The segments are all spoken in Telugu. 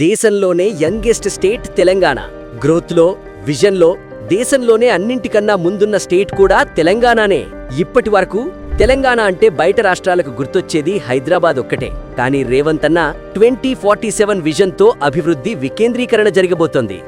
దేశంలోనే యంగెస్ట్ స్టేట్ తెలంగాణ. గ్రోత్లో, విజన్లో దేశంలోనే అన్నింటికన్నా ముందున్న స్టేట్ కూడా తెలంగాణనే. ఇప్పటి వరకు తెలంగాణ అంటే బయట రాష్ట్రాలకు గుర్తొచ్చేది హైదరాబాద్ ఒక్కటే. కానీ రేవంత్ అన్న 2047 విజన్తో అభివృద్ధి వికేంద్రీకరణ జరగబోతోంది.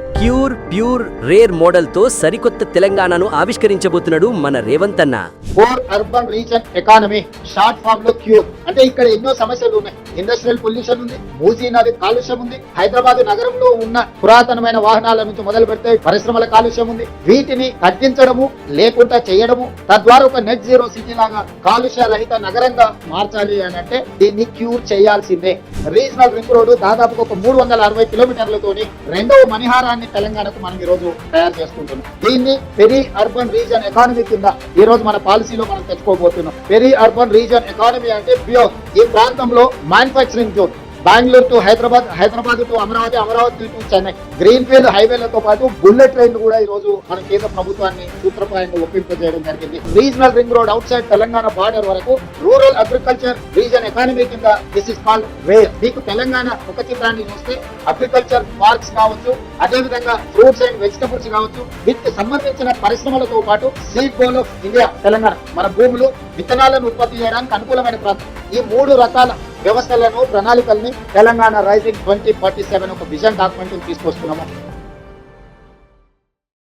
ప్యూర్ రేర్ మోడల్తో సరికొత్త తెలంగాణను ఆవిష్కరించబోతున్నాడు మన రేవంత్ అన్న. Core urban region economy, short form లో క్యూర్. అంటే ఇక్కడ ఎన్నో సమస్యలు ఉన్నాయి. ఇండస్ట్రియల్ పొల్యూషన్ ఉంది, మూసీ నది కాలుష్యం ఉంది, హైదరాబాద్ నగరంలో ఉన్న పురాతనమైన వాహనాల నుంచి మొదలు పెడితే పరిశ్రమల కాలుష్యం ఉంది. వీటిని తగ్గించడము లేకుండా చేయడము, తద్వారా ఒక నెట్ జీరో సిటీ లాగా కాలుష్య రహిత నగరంగా మార్చాలి అని అంటే దీన్ని క్యూర్ చేయాల్సిందే. రీజనల్ రింగ్ రోడ్డు దాదాపు ఒక 360 కిలోమీటర్లతోని రెండవ మణిహారాన్ని తెలంగాణకు మనం ఈ రోజు తయారు చేసుకుంటున్నాం. దీన్ని పెరి అర్బన్ రీజన్ ఎకానమీ కింద ఈ రోజు మన పాలసీలో మనం తెచ్చుకోబోతున్నాం. పెరి అర్బన్ రీజన్ ఎకానమీ అంటే ప్యూర్. ఈ ప్రాంతంలో manufacturing zone, Bengaluru to Hyderabad, Hyderabad to Amaravati, Amaravati to Chennai, green field హైవేలతో పాటు బుల్లెట్ ట్రైన్ కూడా ఈ రోజు మన కేంద్ర ప్రభుత్వాన్ని సూత్రప్రాయంగా ఒప్పింపజేయడం జరిగింది. Regional ring road out side Telangana border వరకు రూరల్ అగ్రికల్చర్ రీజన్ ఎకానమీ కింద దిస్ ఇస్ కాల్డ్ వేర్. మీకు తెలంగాణ ఒక చిత్రాన్ని చూస్తే అగ్రికల్చర్ పార్క్స్ కావచ్చు, అదేవిధంగా ఫ్రూట్స్ అండ్ వెజిటబుల్స్ కావచ్చు, వీటికి సంబంధించిన పరిశ్రమలతో పాటు seed bowl of India Telangana. మన భూములు విత్తనాలను ఉత్పత్తి చేయడానికి అనుకూలమైన ప్రాంతం. ఈ 3 రకాల వ్యవస్థలను, ప్రణాళికల్ని తెలంగాణ రైజింగ్ 2047 ఒక విజన్ డాక్యుమెంట్ తీసుకొస్తున్నాము.